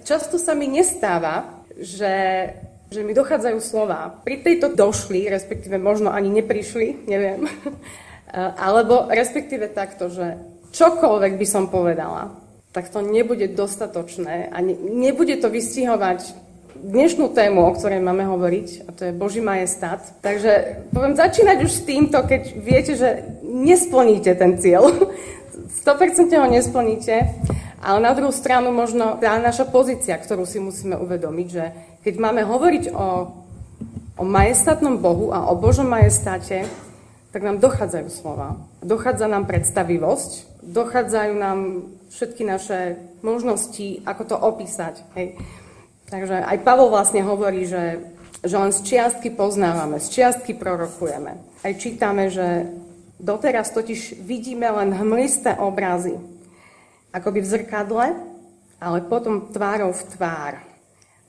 Často sa mi nestáva, že mi dochádzajú slova. Pri tejto došli, respektíve možno ani neprišli, neviem. Alebo respektíve takto, že čokoľvek by som povedala, tak to nebude dostatočné a nebude to vystihovať dnešnú tému, o ktorej máme hovoriť, a to je Boží majestát. Takže poviem začínať už s týmto, keď viete, že nesplníte ten cieľ. 100% ho nesplníte, ale na druhú stranu možno tá naša pozícia, ktorú si musíme uvedomiť, že keď máme hovoriť o majestátnom Bohu a o Božom majestáte, tak nám dochádzajú slova. Dochádza nám predstavivosť, dochádzajú nám všetky naše možnosti, ako to opísať. Hej. Takže aj Pavol vlastne hovorí, že len z čiastky poznávame, z čiastky prorokujeme. Aj čítame, že doteraz totiž vidíme len hmlisté obrazy, akoby v zrkadle, ale potom tvárou v tvár.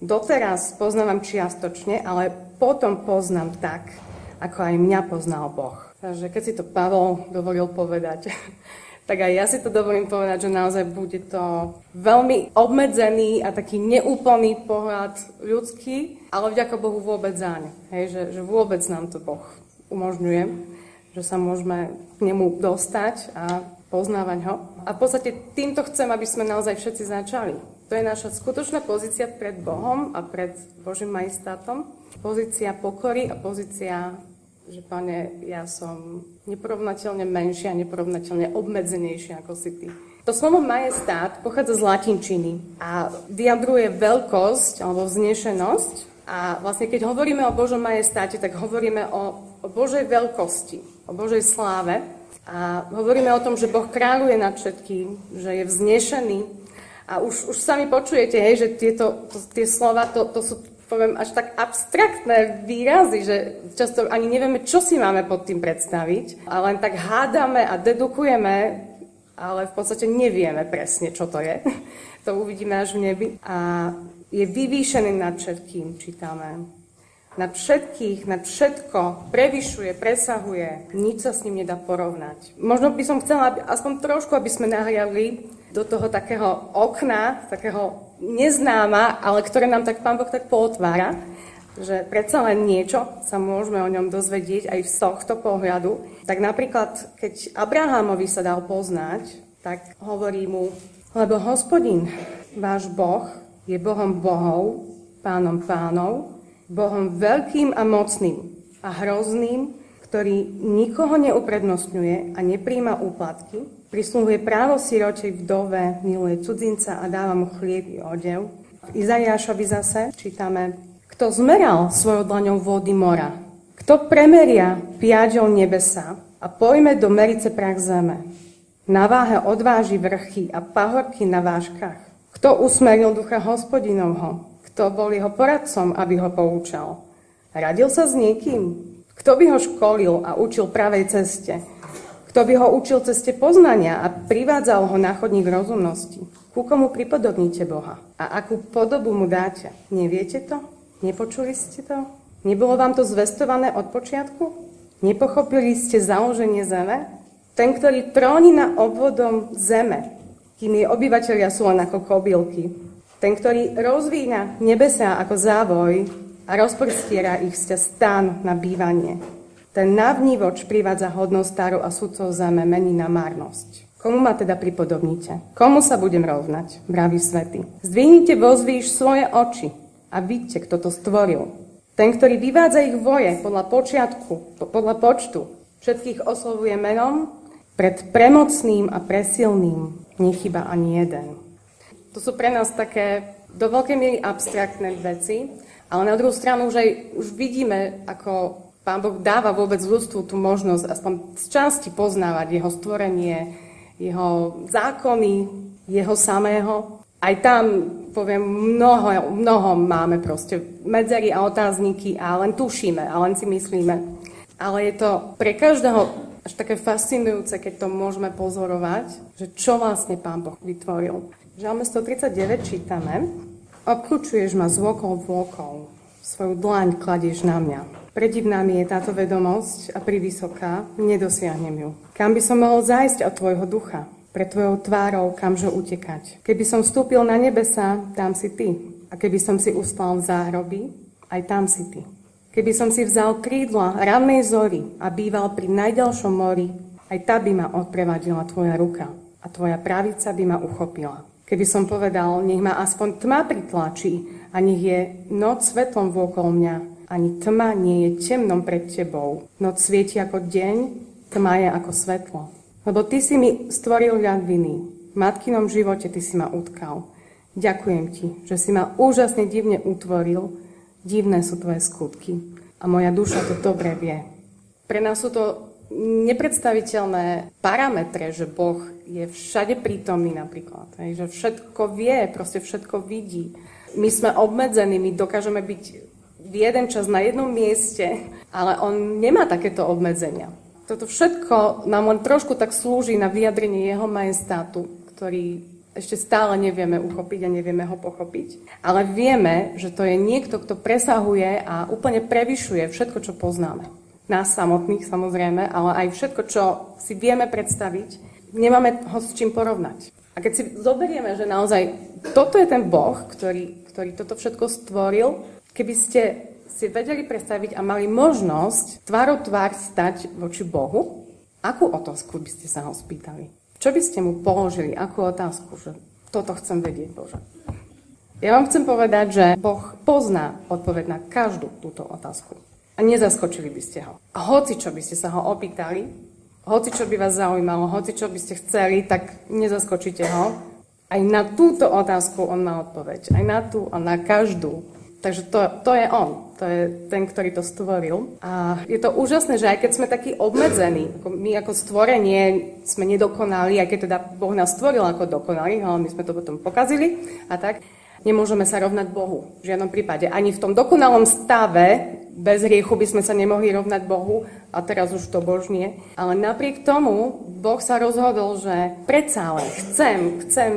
Doteraz poznávam čiastočne, ale potom poznám tak, ako aj mňa poznal Boh. Takže keď si to Pavol dovolil povedať, tak aj ja si to dovolím povedať, že naozaj bude to veľmi obmedzený a taký neúplný pohľad ľudský, ale vďaka Bohu vôbec zaň. Hej, že vôbec nám to Boh umožňuje, že sa môžeme k nemu dostať a poznávať ho. A v podstate týmto chcem, aby sme naozaj všetci začali. To je naša skutočná pozícia pred Bohom a pred Božím majestátom. Pozícia pokory a pozícia, že Pane, ja som neporovnateľne menšia, neporovnateľne obmedzenejšia ako si Ty. To slovo majestát pochádza z latinčiny a vyjadruje veľkosť alebo vznešenosť. A vlastne keď hovoríme o Božom majestáte, tak hovoríme o Božej veľkosti, o Božej sláve. A hovoríme o tom, že Boh kráľuje nad všetkým, že je vznešený. A už sami počujete, hej, že tie slova, to sú, poviem, až tak abstraktné výrazy, že často ani nevieme, čo si máme pod tým predstaviť. A len tak hádame a dedukujeme, ale v podstate nevieme presne, čo to je. To uvidíme až v nebi. A je vyvýšený nad všetkým, čítame. Nad všetkých, nad všetko, prevyšuje, presahuje, nič sa s ním nedá porovnať. Možno by som chcela aspoň trošku, aby sme nahliadli do toho takého okna, takého neznáma, ale ktoré nám tak Pán Boh tak pootvára, že predsa len niečo sa môžeme o ňom dozvedieť aj z tohto pohľadu. Tak napríklad, keď Abrahamovi sa dal poznať, tak hovorí mu, lebo Hospodin, váš Boh, je Bohom bohov, Pánom pánov, Bohom veľkým a mocným a hrozným, ktorý nikoho neuprednostňuje a nepríjma úplatky, prisluhuje právo sirotej vdove, miluje cudzinca a dáva mu chlieb i odev. V Izaiášovi zase čítame, kto zmeral svojou dlaňou vody mora, kto premeria piaďou nebesa a pojme do merice prach zeme. Na váhe odváži vrchy a pahorky na vážkach. Kto usmeril ducha Hospodinovho? Kto bol jeho poradcom, aby ho poučal? Radil sa s niekým? Kto by ho školil a učil pravej ceste? Kto by ho učil ceste poznania a privádzal ho na chodník rozumnosti? Ku komu pripodobníte Boha? A akú podobu mu dáte? Neviete to? Nepočuli ste to? Nebolo vám to zvestované od počiatku? Nepochopili ste založenie zeme? Ten, ktorý tróni nad obvodom zeme, kým jej obyvatelia sú len ako kobylky. Ten, ktorý rozvíja nebesá ako závoj a rozprstiera ich sťa stán na bývanie. Ten navnívoč privádza hodnostáru a sudcov zeme mení na márnosť. Komu ma teda pripodobníte? Komu sa budem rovnať, vraví svätý? Zdvihnite vozvíš svoje oči a vidíte, kto to stvoril. Ten, ktorý vyvádza ich voje podľa počiatku, podľa počtu, všetkých oslovuje menom, pred premocným a presilným nechýba ani jeden. To sú pre nás také do veľkej miery abstraktné veci, ale na druhú stranu už vidíme, ako Pán Boh dáva vôbec ľudstvu tú možnosť aspoň z časti poznávať jeho stvorenie, jeho zákony, jeho samého. Aj tam, poviem, mnoho máme proste medzery a otázniky a len tušíme a len si myslíme. Ale je to pre každého až také fascinujúce, keď to môžeme pozorovať, že čo vlastne Pán Boh vytvoril. V Žalme 139 čítame, obklúčuješ ma z okol vôkol, svoju dlaň kladieš na mňa. Predivná mi je táto vedomosť a privysoká, nedosiahnem ju. Kam by som mohol zájsť od tvojho ducha? pred tvojou tvárou, kamže utekať. Keby som vstúpil na nebesa, tam si ty. A keby som si ustal v záhroby, aj tam si ty. Keby som si vzal krídla rannej zory a býval pri najďalšom mori, aj tá by ma odprevadila tvoja ruka a tvoja pravica by ma uchopila. Keby som povedal, nech ma aspoň tma pritlačí a nech je noc svetlom vôkol mňa, ani tma nie je temnom pred tebou. Noc svieti ako deň, tma je ako svetlo. Lebo ty si mi stvoril ľad viny. V matkinom živote ty si ma utkal. Ďakujem ti, že si ma úžasne divne utvoril. Divné sú tvoje skutky. A moja duša to dobre vie. Pre nás sú to nepredstaviteľné parametre, že Boh je všade prítomný napríklad. Že všetko vie, proste všetko vidí. My sme obmedzení, my dokážeme byť v jeden čas na jednom mieste, ale on nemá takéto obmedzenia. Toto všetko nám len trošku tak slúži na vyjadrenie jeho majestátu, ktorý ešte stále nevieme uchopiť a nevieme ho pochopiť. Ale vieme, že to je niekto, kto presahuje a úplne prevyšuje všetko, čo poznáme. Nás samotných samozrejme, ale aj všetko, čo si vieme predstaviť, nemáme ho s čím porovnať. A keď si zoberieme, že naozaj toto je ten Boh, ktorý toto všetko stvoril, keby ste si vedeli predstaviť a mali možnosť tvárou tvár stať voči Bohu, akú otázku by ste sa ho spýtali? Čo by ste mu položili? Akú otázku? Že toto chcem vedieť, Bože. Ja vám chcem povedať, že Boh pozná odpoveď na každú túto otázku. A nezaskočili by ste ho. A hoci čo by ste sa ho opýtali, hoci čo by vás zaujímalo, hoci čo by ste chceli, tak nezaskočíte ho. Aj na túto otázku on má odpoveď. Aj na tú a na každú. Takže to je on, to je ten, ktorý to stvoril. A je to úžasné, že aj keď sme takí obmedzení, my ako stvorenie sme nedokonali, aj keď teda Boh nás stvoril ako dokonali, ale my sme to potom pokazili a tak, nemôžeme sa rovnať Bohu v žiadnom prípade. Ani v tom dokonalom stave, bez hriechu by sme sa nemohli rovnať Bohu a teraz už to Bož nie. Ale napriek tomu Boh sa rozhodol, že predsa ale chcem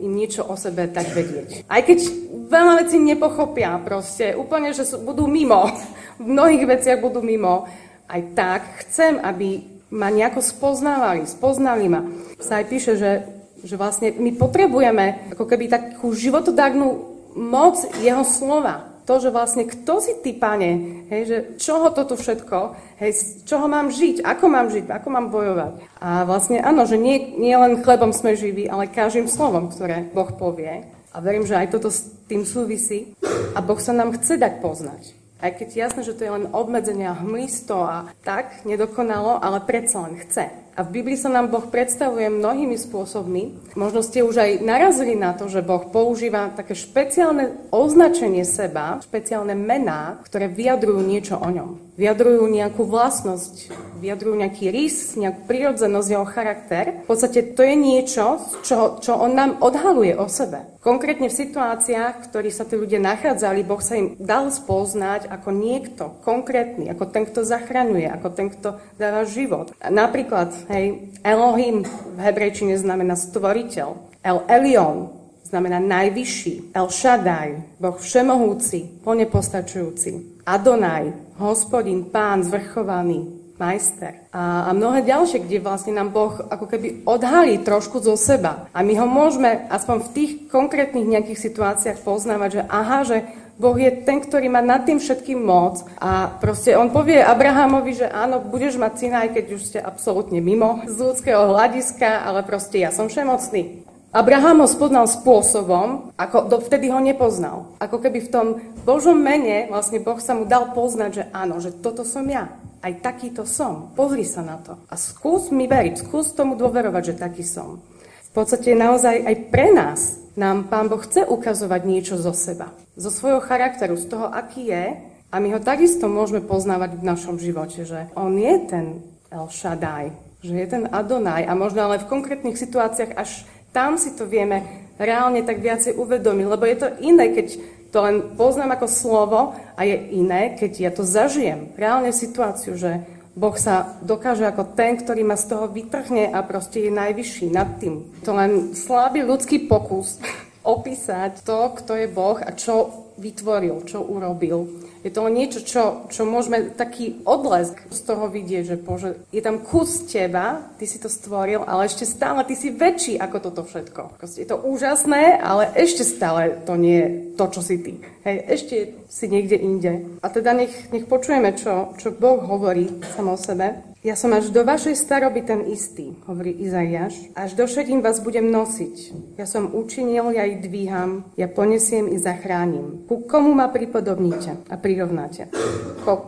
im niečo o sebe tak vedieť. Aj keď veľa vecí nepochopia proste, úplne, že budú mimo, v mnohých veciach budú mimo, aj tak chcem, aby ma nejako spoznali ma. Sa aj píše, že vlastne my potrebujeme ako keby takú životodárnu moc jeho slova. To, že vlastne kto si ty, Pane, hej, že čoho toto všetko, hej, z čoho mám žiť, ako mám bojovať. A vlastne áno, že nie len chlebom sme živí, ale každým slovom, ktoré Boh povie. A verím, že aj toto s tým súvisí. A Boh sa nám chce dať poznať. Aj keď jasné, že to je len obmedzenie a hmlisto a tak, nedokonalo, ale predsa len chce. A v Biblii sa nám Boh predstavuje mnohými spôsobmi. Možno ste už aj narazili na to, že Boh používa také špeciálne označenie seba, špeciálne mená, ktoré vyjadrujú niečo o ňom. Vyjadrujú nejakú vlastnosť, vyjadrujú nejaký rys, nejakú prirodzenosť, jeho charakter. V podstate to je niečo, čo on nám odhaluje o sebe. Konkrétne v situáciách, v ktorých sa tí ľudia nachádzali, Boh sa im dal spoznať ako niekto konkrétny, ako ten, kto zachraňuje, ako ten, kto dáva život. Napríklad, hej, Elohim v hebrejčine znamená stvoriteľ. El Elyon znamená najvyšší. El Shaddai, Boh všemohúci, plne postačujúci. Adonai, Hospodin, Pán, zvrchovaný, majster. A mnohé ďalšie, kde vlastne nám Boh ako keby odhalí trošku zo seba. A my ho môžeme aspoň v tých konkrétnych nejakých situáciách poznávať, že aha, že Boh je ten, ktorý má nad tým všetkým moc a proste on povie Abrahamovi, že áno, budeš mať syna, aj keď už ste absolútne mimo z ľudského hľadiska, ale proste ja som všemocný. Abraham ho spoznal spôsobom, ako dovtedy ho nepoznal. Ako keby v tom Božom mene vlastne Boh sa mu dal poznať, že áno, že toto som ja. Aj takýto som. Pozri sa na to. A skús mi veriť, skús tomu dôverovať, že taký som. V podstate naozaj aj pre nás nám Pán Boh chce ukazovať niečo zo seba. Zo svojho charakteru, z toho, aký je. A my ho takisto môžeme poznávať v našom živote, že on je ten El Shaddai, že je ten Adonai. A možno ale v konkrétnych situáciách až tam si to vieme reálne tak viacej uvedomiť. Lebo je to iné, keď to len poznám ako slovo a je iné, keď ja to zažijem. Reálne situáciu, že Boh sa dokáže ako ten, ktorý ma z toho vytrhne a proste je najvyšší nad tým. To len slabý ľudský pokus opísať to, kto je Boh a čo vytvoril, čo urobil. Je to len niečo, čo môžeme taký odlesk z toho vidieť, že Bože, je tam kus teba, ty si to stvoril, ale ešte stále ty si väčší ako toto všetko. Je to úžasné, ale ešte stále to nie je to, čo si ty. Hej, ešte si niekde inde. A teda nech počujeme, čo Boh hovorí sám o sebe. Ja som až do vašej staroby ten istý, hovorí Izaiáš. Až do šedín vás budem nosiť. Ja som učinil, ja ich dvíham, ja ponesiem i zachránim. Ku komu ma pripodobníte a prirovnáte?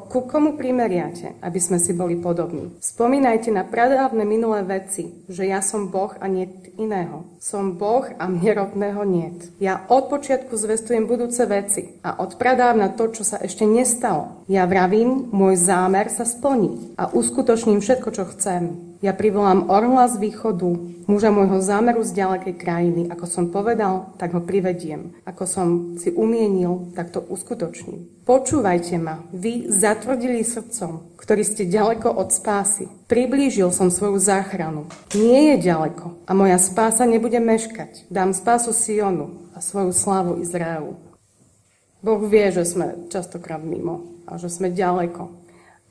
Ku komu primeriate, aby sme si boli podobní? Spomínajte na pradávne minulé veci, že ja som Boh a niet iného. Som Boh a mne rovného niet. Ja od počiatku zvestujem budúce veci a od pradávna to, čo sa ešte nestalo. Ja vravím, môj zámer sa splní a uskutočním všetko, čo chcem. Ja privolám orla z východu, muža môjho zámeru z ďalekej krajiny. Ako som povedal, tak ho privediem. Ako som si umienil, tak to uskutočním. Počúvajte ma, vy zatvrdili srdcom, ktorí ste ďaleko od spásy. Priblížil som svoju záchranu. Nie je ďaleko a moja spása nebude meškať. Dám spásu Sionu a svoju slávu Izraelu. Boh vie, že sme častokrát mimo a že sme ďaleko.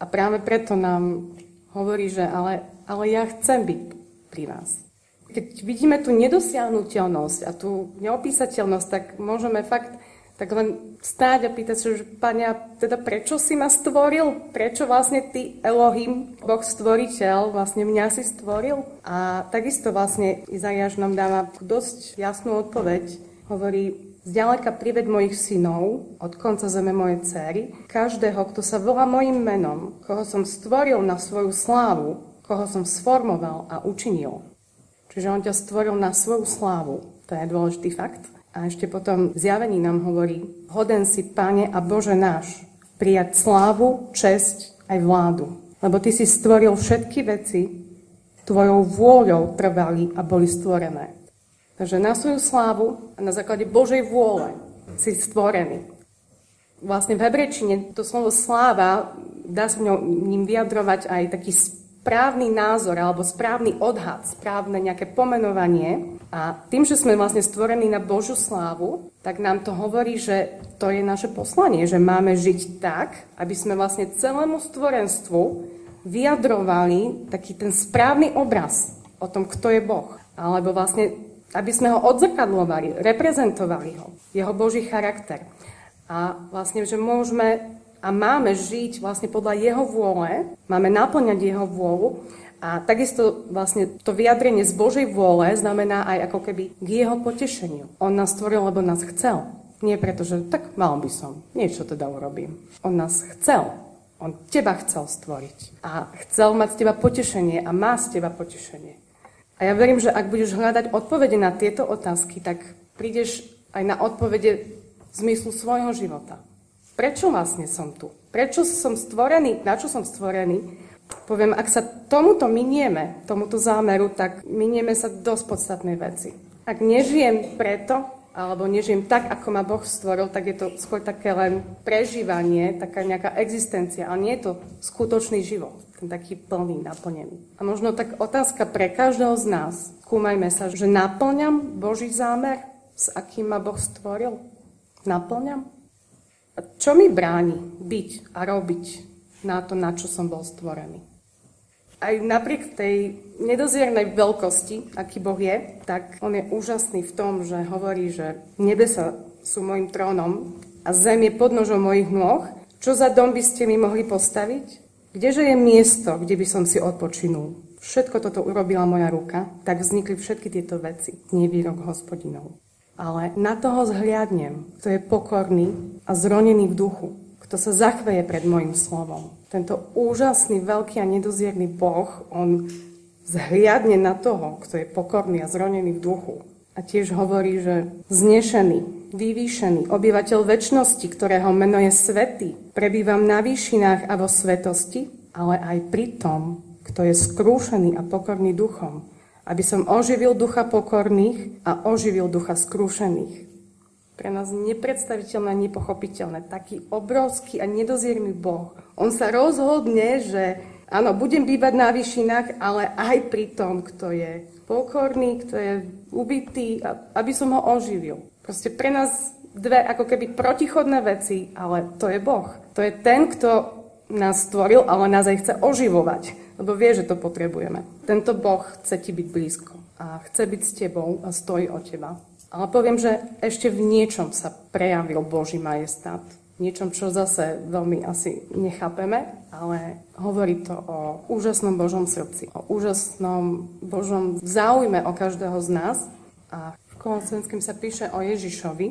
A práve preto nám hovorí, že ale ja chcem byť pri vás. Keď vidíme tú nedosiahnuteľnosť a tú neopísateľnosť, tak môžeme fakt tak len stáť a pýtať sa, že Pane, teda prečo si ma stvoril? Prečo vlastne ty, Elohim, Boh stvoriteľ, vlastne mňa si stvoril? A takisto vlastne Izaiáš nám dáva dosť jasnú odpoveď. Hovorí, zďaleka prived mojich synov, od konca zeme mojej dcéry, každého, kto sa volá mojim menom, koho som stvoril na svoju slávu, koho som sformoval a učinil. Čiže on ťa stvoril na svoju slávu. To je dôležitý fakt. A ešte potom v zjavení nám hovorí, hoden si, Pane a Bože náš, prijať slávu, česť aj vládu. Lebo ty si stvoril všetky veci, tvojou vôľou trvali a boli stvorené. Takže na svoju slávu a na základe Božej vôle si stvorený. Vlastne v hebrejčine to slovo sláva, dá sa ním vyjadrovať aj taký správny názor alebo správny odhad, správne nejaké pomenovanie. A tým, že sme vlastne stvorení na Božiu slávu, tak nám to hovorí, že to je naše poslanie, že máme žiť tak, aby sme vlastne celému stvorenstvu vyjadrovali taký ten správny obraz o tom, kto je Boh. Alebo vlastne, aby sme ho odzrkadlovali, reprezentovali ho, jeho Boží charakter. A vlastne, že môžeme a máme žiť vlastne podľa jeho vôle, máme naplňať jeho vôľu a takisto vlastne to vyjadrenie z Božej vôle znamená aj ako keby k jeho potešeniu. On nás stvoril, lebo nás chcel. Nie preto, že tak mal by som, niečo teda urobím. On nás chcel. On teba chcel stvoriť. A chcel mať z teba potešenie a má z teba potešenie. A ja verím, že ak budeš hľadať odpovede na tieto otázky, tak prídeš aj na odpovede v zmyslu svojho života. Prečo vlastne som tu? Prečo som stvorený? Na čo som stvorený? Poviem, ak sa tomuto minieme, tomuto zámeru, tak minieme sa dosť podstatnej veci. Ak nežijem preto, alebo nežijem tak, ako ma Boh stvoril, tak je to skôr také len prežívanie, taká nejaká existencia, ale nie je to skutočný život, ten taký plný, naplnený. A možno tak otázka pre každého z nás. Skúmajme sa, že naplňam Boží zámer, s akým ma Boh stvoril? Naplňam? A čo mi bráni byť a robiť na to, na čo som bol stvorený? Aj napriek tej nedoziernej veľkosti, aký Boh je, tak on je úžasný v tom, že hovorí, že nebesa sú môjim trónom a zem je podnožou mojich nôh. Čo za dom by ste mi mohli postaviť? Kdeže je miesto, kde by som si odpočinul? Všetko toto urobila moja ruka, tak vznikli všetky tieto veci. Nie výrok Hospodinov. Ale na toho zhliadnem, kto je pokorný a zronený v duchu, kto sa zachveje pred môjim slovom. Tento úžasný, veľký a nedozierný Boh, on zhliadne na toho, kto je pokorný a zronený v duchu. A tiež hovorí, že znešený, vyvýšený, obyvateľ večnosti, ktorého meno je svätý, prebývam na výšinách a vo svetosti, ale aj pri tom, kto je skrúšený a pokorný duchom, aby som oživil ducha pokorných a oživil ducha skrúšených. Pre nás nepredstaviteľné, nepochopiteľné. Taký obrovský a nedozierný Boh. On sa rozhodne, že áno, budem bývať na výšinách, ale aj pri tom, kto je pokorný, kto je ubitý, aby som ho oživil. Proste pre nás dve ako keby protichodné veci, ale to je Boh. To je ten, kto nás stvoril, ale nás aj chce oživovať, lebo vie, že to potrebujeme. Tento Boh chce ti byť blízko a chce byť s tebou a stojí o teba. Ale poviem, že ešte v niečom sa prejavil Boží majestát. Niečom, čo zase veľmi asi nechápeme, ale hovorí to o úžasnom Božom srdci, o úžasnom Božom záujme o každého z nás. A v Kolosenským sa píše o Ježišovi.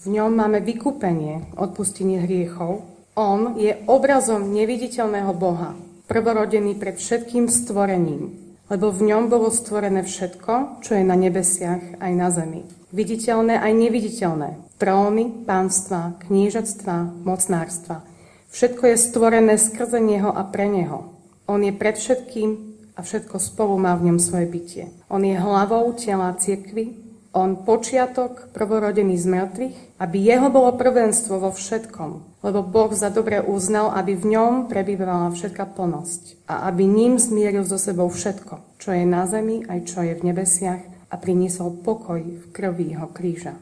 V ňom máme vykúpenie, odpustenie hriechov. On je obrazom neviditeľného Boha, prvorodený pred všetkým stvorením, lebo v ňom bolo stvorené všetko, čo je na nebesiach aj na zemi. Viditeľné aj neviditeľné. Tróny, pánstva, kniežatstva, mocnárstva. Všetko je stvorené skrze Neho a pre Neho. On je pred všetkým a všetko spolu má v ňom svoje bytie. On je hlavou tela cirkvi, on počiatok, prvorodený z mŕtvych, aby jeho bolo prvenstvo vo všetkom, lebo Boh za dobre uznal, aby v ňom prebývala všetká plnosť a aby ním zmieril so sebou všetko, čo je na zemi aj čo je v nebesiach a priniesol pokoj v krvi jeho kríža.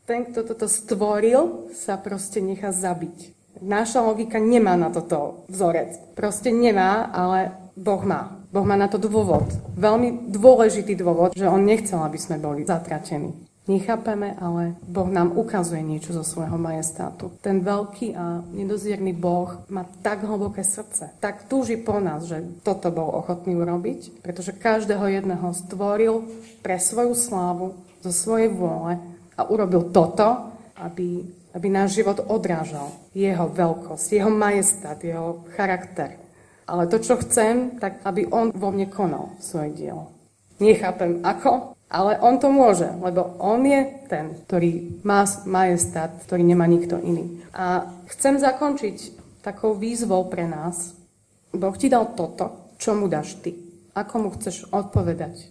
Ten, kto toto stvoril, sa proste nechá zabiť. Naša logika nemá na toto vzorec. Proste nemá, ale Boh má. Boh má na to dôvod. Veľmi dôležitý dôvod, že on nechcel, aby sme boli zatratení. Nechápeme, ale Boh nám ukazuje niečo zo svojho majestátu. Ten veľký a nedozierný Boh má tak hlboké srdce, tak túži po nás, že toto bol ochotný urobiť, pretože každého jedného stvoril pre svoju slávu, zo svojej vôle a urobil toto, aby náš život odrážal jeho veľkosť, jeho majestát, jeho charakter. Ale to, čo chcem, tak aby on vo mne konal svoje dielo. Nechápem ako, ale on to môže, lebo on je ten, ktorý má majestát, ktorý nemá nikto iný. A chcem zakončiť takou výzvou pre nás. Boh ti dal toto, čo mu dáš ty. Ako mu chceš odpovedať?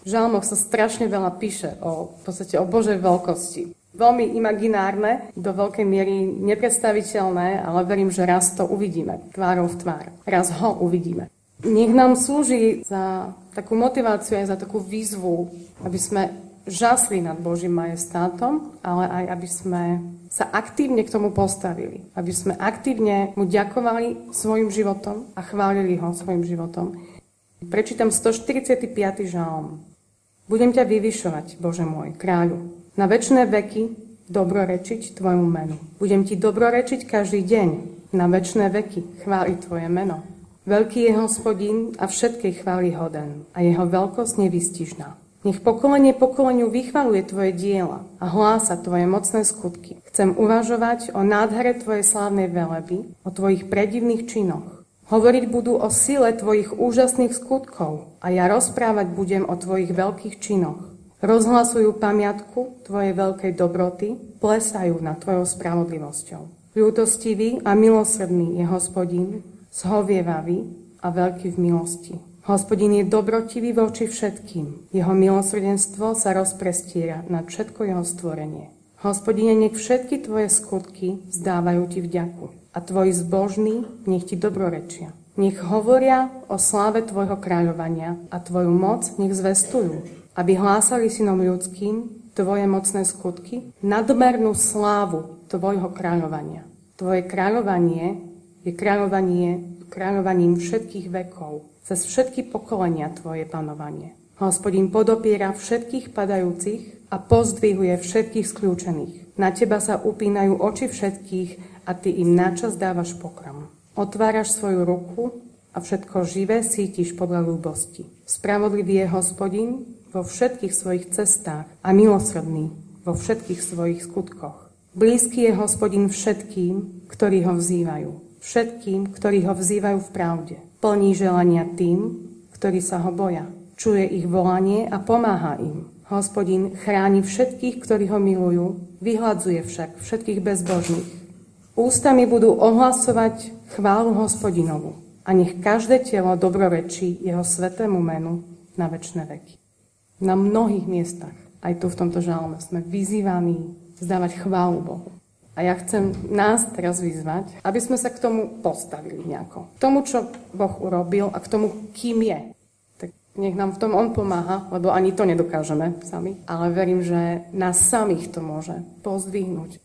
V žalmoch sa strašne veľa píše v podstate o Božej veľkosti. Veľmi imaginárne, do veľkej miery nepredstaviteľné, ale verím, že raz to uvidíme, tvárou v tvár. Raz ho uvidíme. Nech nám slúži za takú motiváciu aj za takú výzvu, aby sme žasli nad Božím majestátom, ale aj aby sme sa aktívne k tomu postavili. Aby sme aktívne mu ďakovali svojim životom a chválili ho svojim životom. Prečítam 145. žalm. Budem ťa vyvyšovať, Bože môj, kráľu, na večné veky dobrorečiť tvojmu menu. Budem ti dobrorečiť každý deň, na večné veky chváliť tvoje meno. Veľký je Hospodin a všetkej chvály hoden a jeho veľkosť nevystižná. Nech pokolenie pokoleniu vychvaluje tvoje diela a hlása tvoje mocné skutky. Chcem uvažovať o nádhere tvojej slávnej veleby, o tvojich predivných činoch. Hovoriť budú o sile tvojich úžasných skutkov a ja rozprávať budem o tvojich veľkých činoch. Rozhlasujú pamiatku tvojej veľkej dobroty, plesajú nad tvojou spravodlivosťou. Ľútostivý a milosrdný je Hospodin, zhovievavý a veľký v milosti. Hospodin je dobrotivý voči všetkým. Jeho milosrdenstvo sa rozprestiera nad všetko jeho stvorenie. Hospodine, nech všetky tvoje skutky vzdávajú ti vďaku a tvoji zbožní nech ti dobrorečia. Nech hovoria o sláve tvojho kráľovania a tvoju moc nech zvestujú, aby hlásali synom ľudským tvoje mocné skutky, nadmernú slávu tvojho kráľovania. Tvoje kráľovanie je kráľovaním všetkých vekov, cez všetky pokolenia tvoje panovanie. Hospodin podopiera všetkých padajúcich a pozdvihuje všetkých skľúčených. Na teba sa upínajú oči všetkých a ty im načas dávaš pokrm. Otváraš svoju ruku a všetko živé sítiš podľa ľúbosti. Spravodlivý je Hospodin vo všetkých svojich cestách a milosrdný vo všetkých svojich skutkoch. Blízky je Hospodin všetkým, ktorí ho vzývajú. Všetkým, ktorí ho vzývajú v pravde. Plní želania tým, ktorí sa ho boja. Čuje ich volanie a pomáha im. Hospodin chráni všetkých, ktorí ho milujú, vyhladzuje však všetkých bezbožných. Ústami budú ohlasovať chválu Hospodinovu a nech každé telo dobrorečí jeho svätému menu na večné veky. Na mnohých miestach, aj tu v tomto žalme, sme vyzývaní vzdávať chválu Bohu. A ja chcem nás teraz vyzvať, aby sme sa k tomu postavili nejako. K tomu, čo Boh urobil a k tomu, kým je. Tak Nech nám v tom on pomáha, lebo ani to nedokážeme sami. Ale verím, že nás samých to môže pozdvihnúť